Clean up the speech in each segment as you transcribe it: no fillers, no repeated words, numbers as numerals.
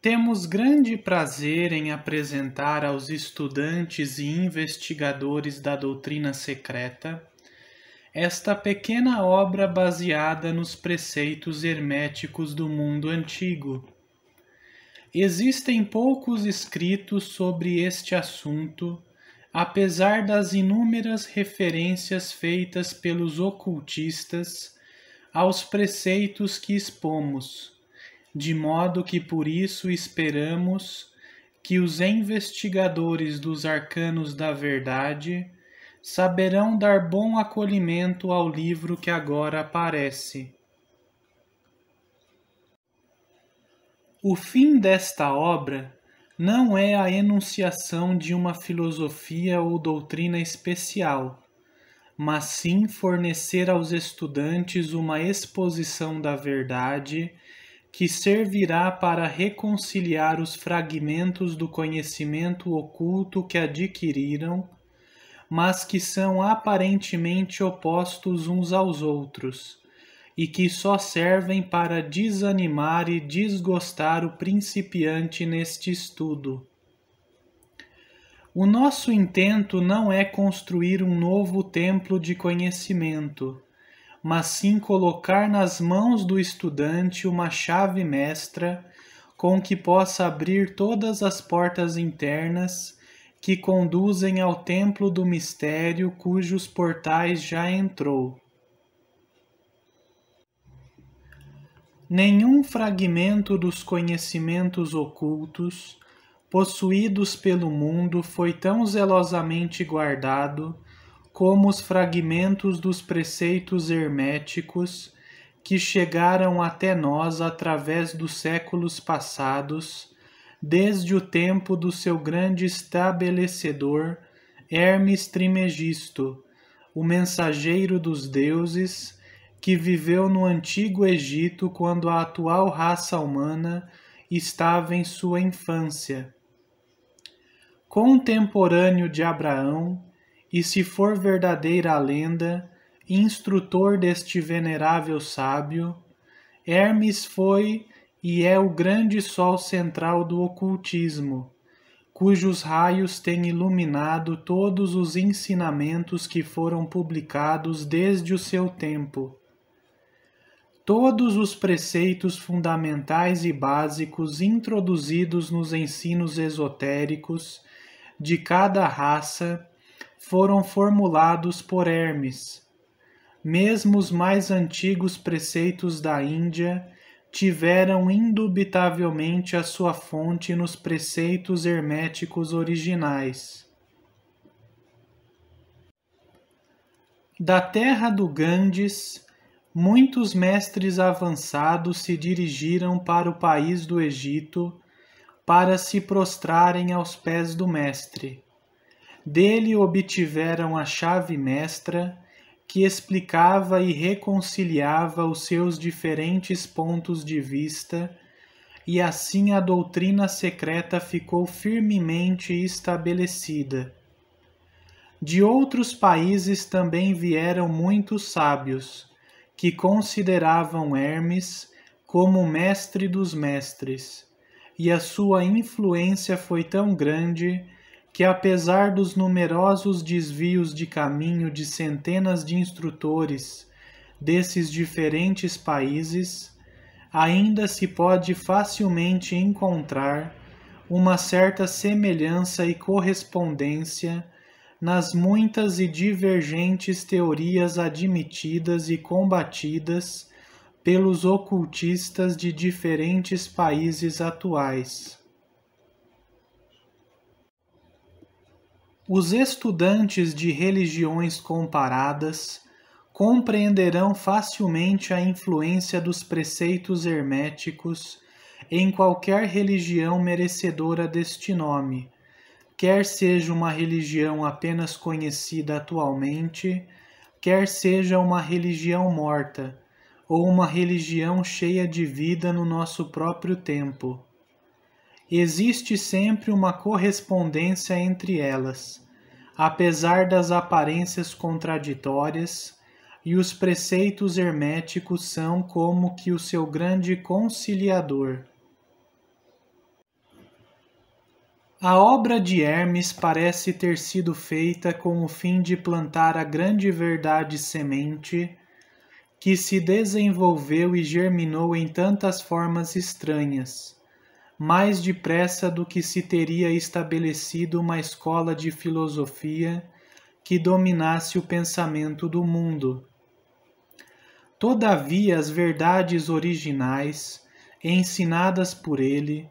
Temos grande prazer em apresentar aos estudantes e investigadores da doutrina secreta esta pequena obra baseada nos preceitos herméticos do mundo antigo. Existem poucos escritos sobre este assunto, apesar das inúmeras referências feitas pelos ocultistas aos preceitos que expomos, de modo que por isso esperamos que os investigadores dos arcanos da verdade saberão dar bom acolhimento ao livro que agora aparece. O fim desta obra não é a enunciação de uma filosofia ou doutrina especial, mas sim fornecer aos estudantes uma exposição da verdade que servirá para reconciliar os fragmentos do conhecimento oculto que adquiriram, mas que são aparentemente opostos uns aos outros, e que só servem para desanimar e desgostar o principiante neste estudo. O nosso intento não é construir um novo templo de conhecimento, mas sim colocar nas mãos do estudante uma chave mestra com que possa abrir todas as portas internas que conduzem ao templo do mistério cujos portais já entrou. Nenhum fragmento dos conhecimentos ocultos possuídos pelo mundo foi tão zelosamente guardado como os fragmentos dos preceitos herméticos que chegaram até nós através dos séculos passados, desde o tempo do seu grande estabelecedor, Hermes Trismegisto, o mensageiro dos deuses, que viveu no antigo Egito quando a atual raça humana estava em sua infância. Contemporâneo de Abraão, e se for verdadeira a lenda, instrutor deste venerável sábio, Hermes foi e é o grande sol central do ocultismo, cujos raios têm iluminado todos os ensinamentos que foram publicados desde o seu tempo. Todos os preceitos fundamentais e básicos introduzidos nos ensinos esotéricos de cada raça foram formulados por Hermes. Mesmo os mais antigos preceitos da Índia tiveram indubitavelmente a sua fonte nos preceitos herméticos originais. Da terra do Ganges, muitos mestres avançados se dirigiram para o país do Egito para se prostrarem aos pés do mestre. Dele obtiveram a chave mestra que explicava e reconciliava os seus diferentes pontos de vista, e assim a doutrina secreta ficou firmemente estabelecida. De outros países também vieram muitos sábios, que consideravam Hermes como o mestre dos mestres, e a sua influência foi tão grande que, apesar dos numerosos desvios de caminho de centenas de instrutores desses diferentes países, ainda se pode facilmente encontrar uma certa semelhança e correspondência nas muitas e divergentes teorias admitidas e combatidas pelos ocultistas de diferentes países atuais. Os estudantes de religiões comparadas compreenderão facilmente a influência dos preceitos herméticos em qualquer religião merecedora deste nome, quer seja uma religião apenas conhecida atualmente, quer seja uma religião morta, ou uma religião cheia de vida no nosso próprio tempo. Existe sempre uma correspondência entre elas, apesar das aparências contraditórias, e os preceitos herméticos são como que o seu grande conciliador. A obra de Hermes parece ter sido feita com o fim de plantar a grande verdade semente que se desenvolveu e germinou em tantas formas estranhas, mais depressa do que se teria estabelecido uma escola de filosofia que dominasse o pensamento do mundo. Todavia, as verdades originais, ensinadas por ele,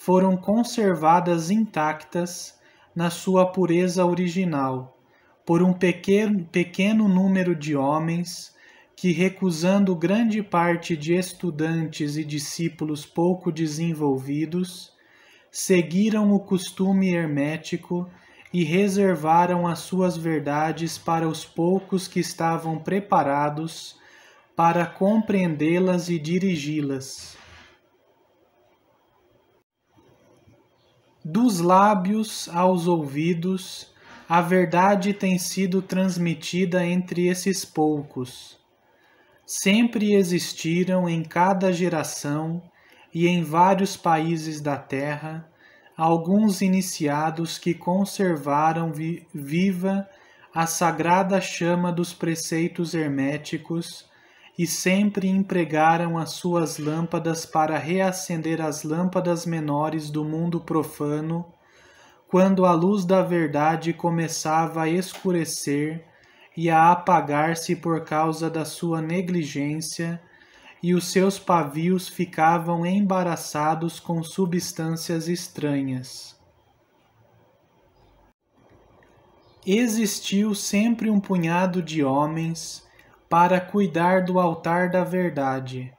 foram conservadas intactas na sua pureza original, por um pequeno número de homens que, recusando grande parte de estudantes e discípulos pouco desenvolvidos, seguiram o costume hermético e reservaram as suas verdades para os poucos que estavam preparados para compreendê-las e dirigi-las. Dos lábios aos ouvidos, a verdade tem sido transmitida entre esses poucos. Sempre existiram em cada geração e em vários países da terra alguns iniciados que conservaram viva a sagrada chama dos preceitos herméticos e sempre empregaram as suas lâmpadas para reacender as lâmpadas menores do mundo profano, quando a luz da verdade começava a escurecer e a apagar-se por causa da sua negligência, e os seus pavios ficavam embaraçados com substâncias estranhas. Existiu sempre um punhado de homens para cuidar do altar da verdade,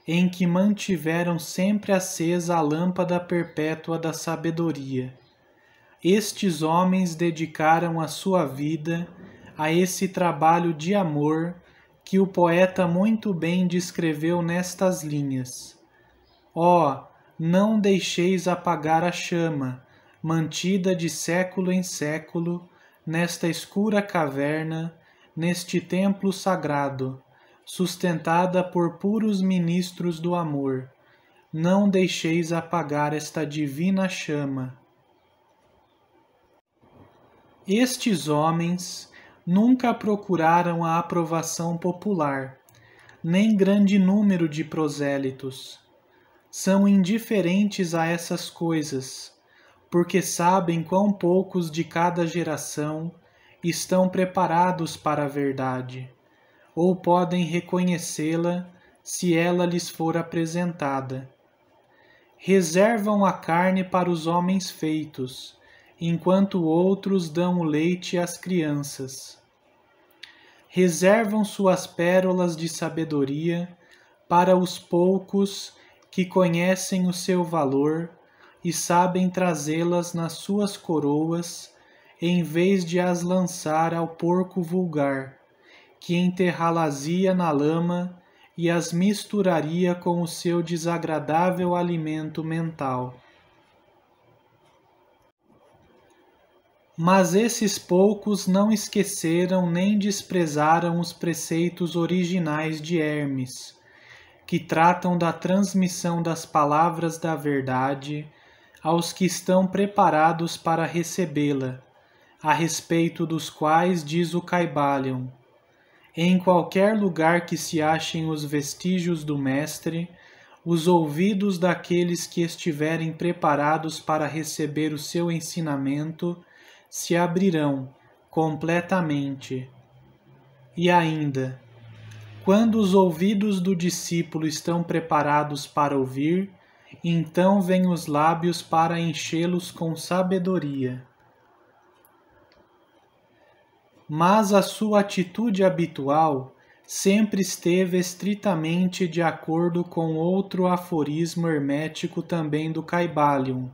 em que mantiveram sempre acesa a lâmpada perpétua da sabedoria. Estes homens dedicaram a sua vida a esse trabalho de amor que o poeta muito bem descreveu nestas linhas. Ó, não deixeis apagar a chama, mantida de século em século, nesta escura caverna, neste templo sagrado, sustentada por puros ministros do amor. Não deixeis apagar esta divina chama. Estes homens nunca procuraram a aprovação popular, nem grande número de prosélitos. São indiferentes a essas coisas, porque sabem quão poucos de cada geração estão preparados para a verdade, ou podem reconhecê-la se ela lhes for apresentada. Reservam a carne para os homens feitos, enquanto outros dão o leite às crianças. Reservam suas pérolas de sabedoria para os poucos que conhecem o seu valor e sabem trazê-las nas suas coroas, em vez de as lançar ao porco vulgar, que enterrá-las-ia na lama e as misturaria com o seu desagradável alimento mental. Mas esses poucos não esqueceram nem desprezaram os preceitos originais de Hermes, que tratam da transmissão das palavras da verdade aos que estão preparados para recebê-la, a respeito dos quais diz o Caibalion: em qualquer lugar que se achem os vestígios do Mestre, os ouvidos daqueles que estiverem preparados para receber o seu ensinamento se abrirão completamente. E ainda, quando os ouvidos do discípulo estão preparados para ouvir, então vêm os lábios para enchê-los com sabedoria. Mas a sua atitude habitual sempre esteve estritamente de acordo com outro aforismo hermético também do Caibalion: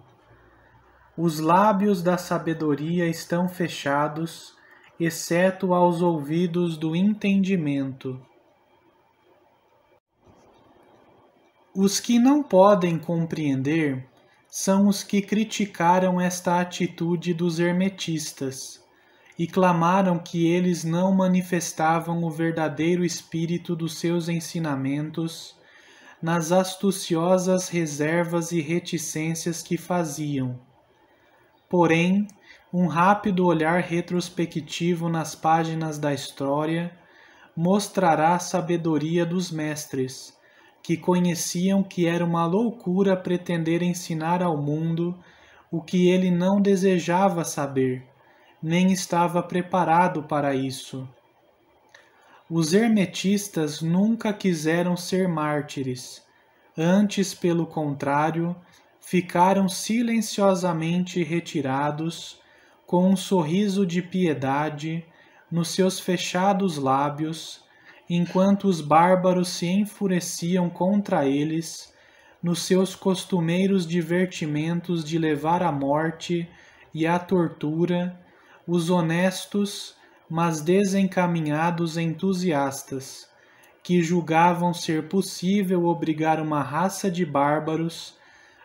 os lábios da sabedoria estão fechados, exceto aos ouvidos do entendimento. Os que não podem compreender são os que criticaram esta atitude dos hermetistas e clamaram que eles não manifestavam o verdadeiro espírito dos seus ensinamentos nas astuciosas reservas e reticências que faziam. Porém, um rápido olhar retrospectivo nas páginas da história mostrará a sabedoria dos mestres, que conheciam que era uma loucura pretender ensinar ao mundo o que ele não desejava saber, nem estava preparado para isso. Os hermetistas nunca quiseram ser mártires, antes, pelo contrário, ficaram silenciosamente retirados, com um sorriso de piedade nos seus fechados lábios, enquanto os bárbaros se enfureciam contra eles, nos seus costumeiros divertimentos de levar à morte e à tortura os honestos, mas desencaminhados entusiastas, que julgavam ser possível obrigar uma raça de bárbaros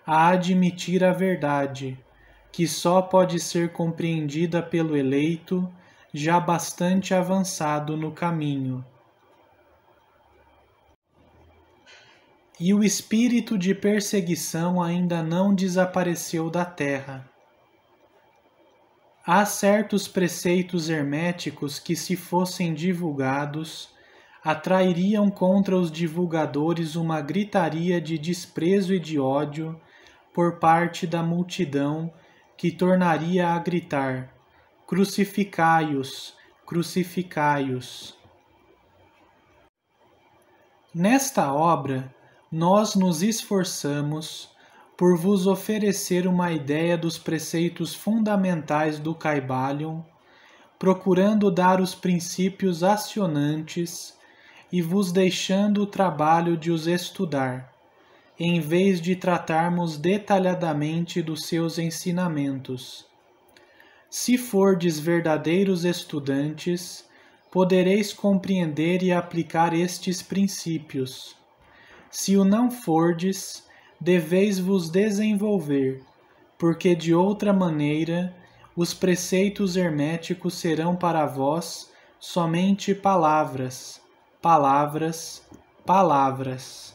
a admitir a verdade, que só pode ser compreendida pelo eleito, já bastante avançado no caminho. E o espírito de perseguição ainda não desapareceu da terra. Há certos preceitos herméticos que, se fossem divulgados, atrairiam contra os divulgadores uma gritaria de desprezo e de ódio por parte da multidão, que tornaria a gritar: crucificai-os, crucificai-os. Nesta obra, nós nos esforçamos por vos oferecer uma ideia dos preceitos fundamentais do Kybalion, procurando dar os princípios acionantes e vos deixando o trabalho de os estudar, em vez de tratarmos detalhadamente dos seus ensinamentos. Se fordes verdadeiros estudantes, podereis compreender e aplicar estes princípios. Se o não fordes, deveis vos desenvolver, porque de outra maneira os preceitos herméticos serão para vós somente palavras, palavras, palavras.